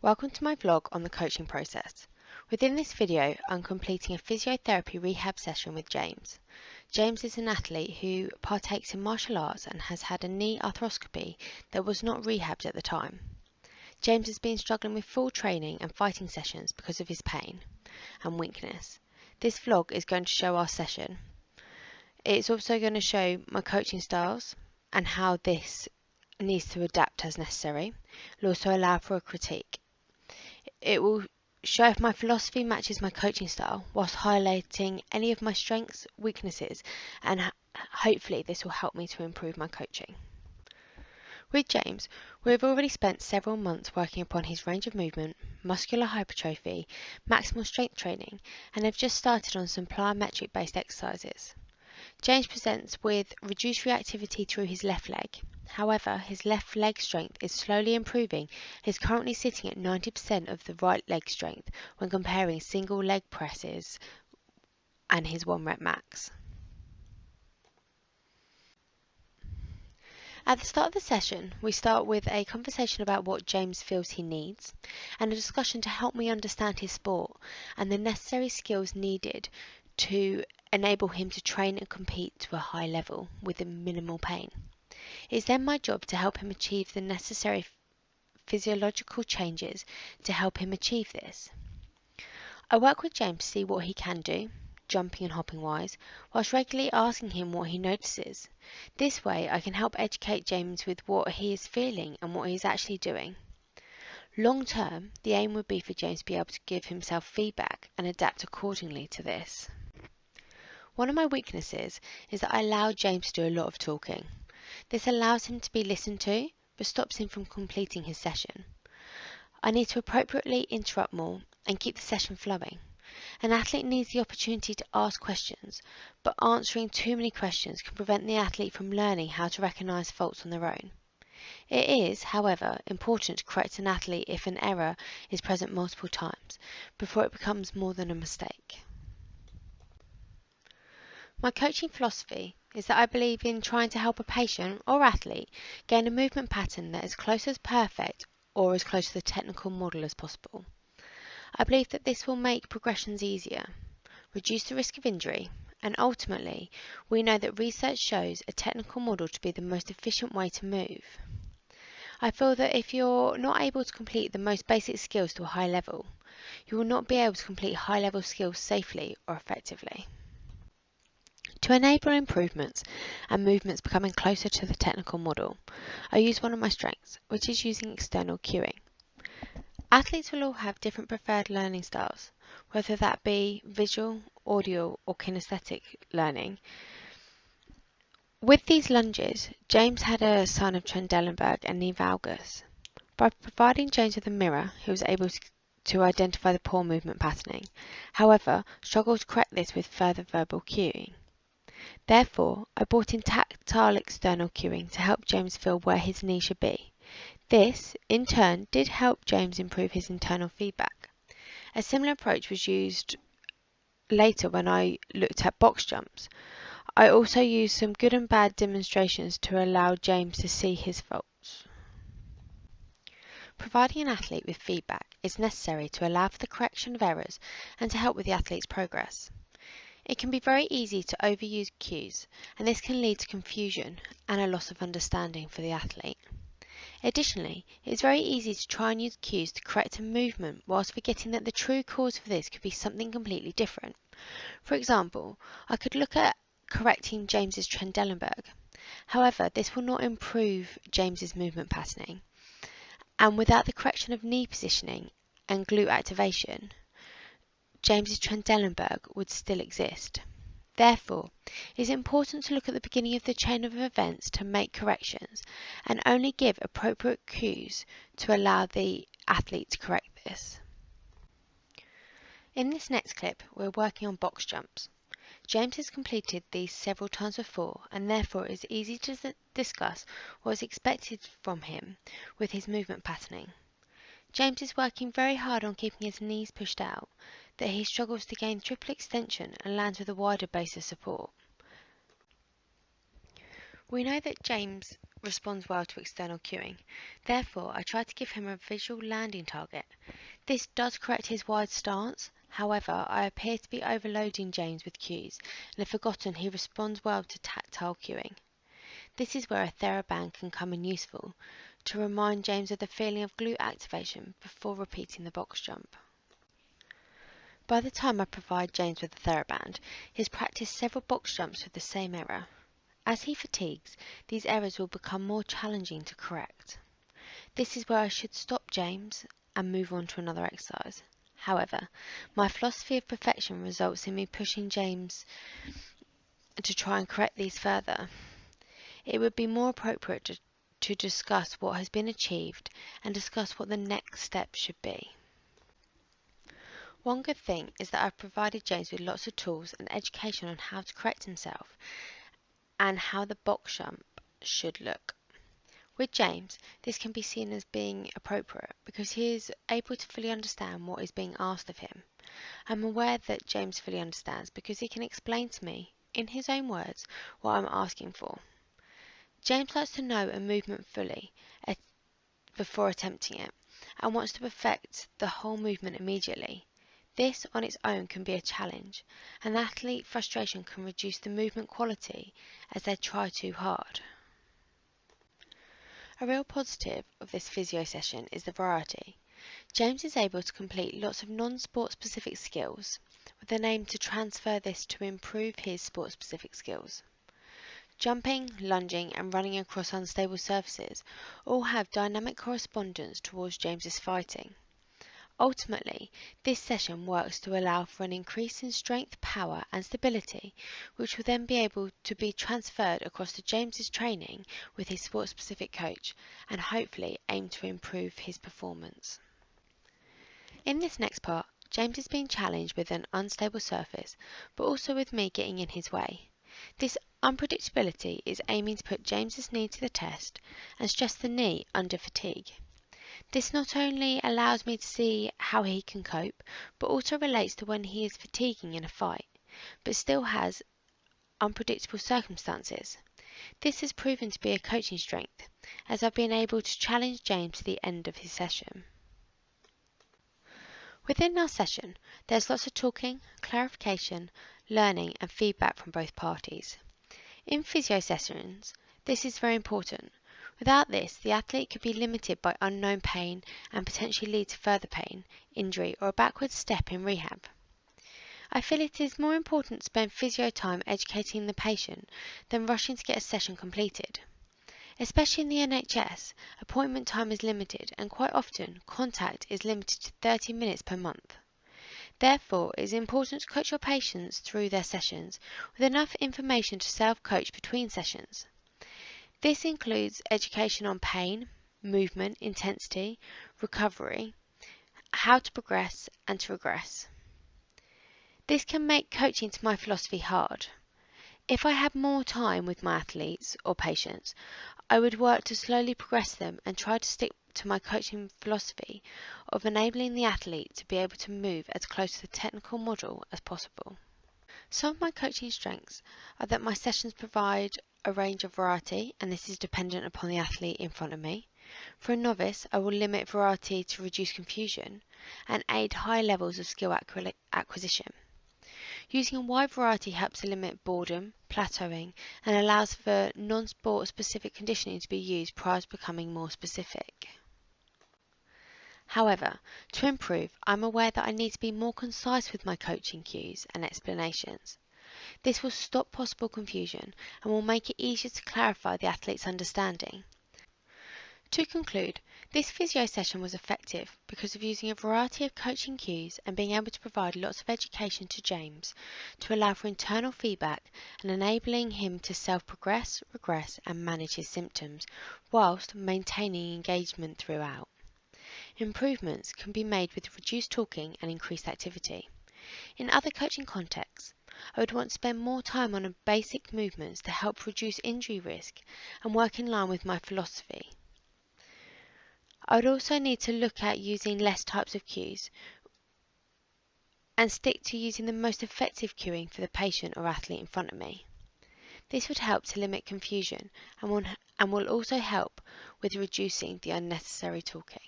Welcome to my vlog on the coaching process. Within this video, I'm completing a physiotherapy rehab session with James. James is an athlete who partakes in martial arts and has had a knee arthroscopy that was not rehabbed at the time. James has been struggling with full training and fighting sessions because of his pain and weakness. This vlog is going to show our session. It's also going to show my coaching styles and how this needs to adapt as necessary. It'll also allow for a critique. It will show if my philosophy matches my coaching style, whilst highlighting any of my strengths, weaknesses, and hopefully this will help me to improve my coaching. With James, we have already spent several months working upon his range of movement, muscular hypertrophy, maximal strength training, and have just started on some plyometric based exercises. James presents with reduced reactivity through his left leg. However, his left leg strength is slowly improving and is currently sitting at 90% of the right leg strength when comparing single leg presses and his 1 rep max. At the start of the session, we start with a conversation about what James feels he needs and a discussion to help me understand his sport and the necessary skills needed to enable him to train and compete to a high level with minimal pain. It is then my job to help him achieve the necessary physiological changes to help him achieve this. I work with James to see what he can do, jumping and hopping wise, whilst regularly asking him what he notices. This way I can help educate James with what he is feeling and what he is actually doing. Long term, the aim would be for James to be able to give himself feedback and adapt accordingly to this. One of my weaknesses is that I allow James to do a lot of talking. This allows him to be listened to, but stops him from completing his session. I need to appropriately interrupt more and keep the session flowing. An athlete needs the opportunity to ask questions, but answering too many questions can prevent the athlete from learning how to recognise faults on their own. It is, however, important to correct an athlete if an error is present multiple times, before it becomes more than a mistake. My coaching philosophy is that I believe in trying to help a patient or athlete gain a movement pattern that is close as perfect or as close to the technical model as possible. I believe that this will make progressions easier, reduce the risk of injury, and ultimately, we know that research shows a technical model to be the most efficient way to move. I feel that if you're not able to complete the most basic skills to a high level, you will not be able to complete high level skills safely or effectively. To enable improvements and movements becoming closer to the technical model, I use one of my strengths, which is using external cueing. Athletes will all have different preferred learning styles, whether that be visual, audio or kinesthetic learning. With these lunges, James had a sign of Trendelenburg and knee valgus. By providing James with a mirror, he was able to identify the poor movement patterning, however, struggled to correct this with further verbal cueing. Therefore, I brought in tactile external cueing to help James feel where his knee should be. This, in turn, did help James improve his internal feedback. A similar approach was used later when I looked at box jumps. I also used some good and bad demonstrations to allow James to see his faults. Providing an athlete with feedback is necessary to allow for the correction of errors and to help with the athlete's progress. It can be very easy to overuse cues, and this can lead to confusion and a loss of understanding for the athlete. Additionally, it is very easy to try and use cues to correct a movement whilst forgetting that the true cause for this could be something completely different. For example, I could look at correcting James's Trendelenburg. However, this will not improve James's movement patterning, and without the correction of knee positioning and glute activation, James's Trendelenburg would still exist. Therefore, it is important to look at the beginning of the chain of events to make corrections and only give appropriate cues to allow the athlete to correct this. In this next clip, we're working on box jumps. James has completed these several times before, and therefore it is easy to discuss what is expected from him with his movement patterning. James is working very hard on keeping his knees pushed out, that he struggles to gain triple extension and lands with a wider base of support. We know that James responds well to external cueing. Therefore, I try to give him a visual landing target. This does correct his wide stance. However, I appear to be overloading James with cues and have forgotten he responds well to tactile cueing. This is where a TheraBand can come in useful to remind James of the feeling of glute activation before repeating the box jump. By the time I provide James with the TheraBand, he has practiced several box jumps with the same error. As he fatigues, these errors will become more challenging to correct. This is where I should stop James and move on to another exercise. However, my philosophy of perfection results in me pushing James to try and correct these further. It would be more appropriate to discuss what has been achieved and discuss what the next step should be. One good thing is that I've provided James with lots of tools and education on how to correct himself and how the box jump should look. With James, this can be seen as being appropriate because he is able to fully understand what is being asked of him. I'm aware that James fully understands because he can explain to me, in his own words, what I'm asking for. James likes to know a movement fully before attempting it and wants to perfect the whole movement immediately. This on its own can be a challenge, and athlete frustration can reduce the movement quality as they try too hard. A real positive of this physio session is the variety. James is able to complete lots of non-sport specific skills with an aim to transfer this to improve his sport specific skills. Jumping, lunging and running across unstable surfaces all have dynamic correspondence towards James's fighting. Ultimately, this session works to allow for an increase in strength, power and stability, which will then be able to be transferred across to James's training with his sport-specific coach and hopefully aim to improve his performance. In this next part, James is being challenged with an unstable surface, but also with me getting in his way. This unpredictability is aiming to put James's knee to the test and stress the knee under fatigue. This not only allows me to see how he can cope, but also relates to when he is fatiguing in a fight, but still has unpredictable circumstances. This has proven to be a coaching strength, as I've been able to challenge James to the end of his session. Within our session, there's lots of talking, clarification, learning and feedback from both parties. In physio sessions, this is very important. Without this, the athlete could be limited by unknown pain and potentially lead to further pain, injury or a backward step in rehab. I feel it is more important to spend physio time educating the patient than rushing to get a session completed. Especially in the NHS, appointment time is limited and quite often contact is limited to 30 minutes per month. Therefore, it is important to coach your patients through their sessions with enough information to self-coach between sessions. This includes education on pain, movement, intensity, recovery, how to progress and to regress. This can make coaching to my philosophy hard. If I had more time with my athletes or patients, I would work to slowly progress them and try to stick to my coaching philosophy of enabling the athlete to be able to move as close to the technical model as possible. Some of my coaching strengths are that my sessions provide a range of variety, and this is dependent upon the athlete in front of me. For a novice, I will limit variety to reduce confusion and aid high levels of skill acquisition. Using a wide variety helps to limit boredom, plateauing, and allows for non-sport specific conditioning to be used prior to becoming more specific. However, to improve, I'm aware that I need to be more concise with my coaching cues and explanations. This will stop possible confusion and will make it easier to clarify the athlete's understanding. To conclude, this physio session was effective because of using a variety of coaching cues and being able to provide lots of education to James to allow for internal feedback and enabling him to self-progress, regress and manage his symptoms whilst maintaining engagement throughout. Improvements can be made with reduced talking and increased activity. In other coaching contexts, I would want to spend more time on basic movements to help reduce injury risk and work in line with my philosophy. I would also need to look at using less types of cues and stick to using the most effective cueing for the patient or athlete in front of me. This would help to limit confusion and will also help with reducing the unnecessary talking.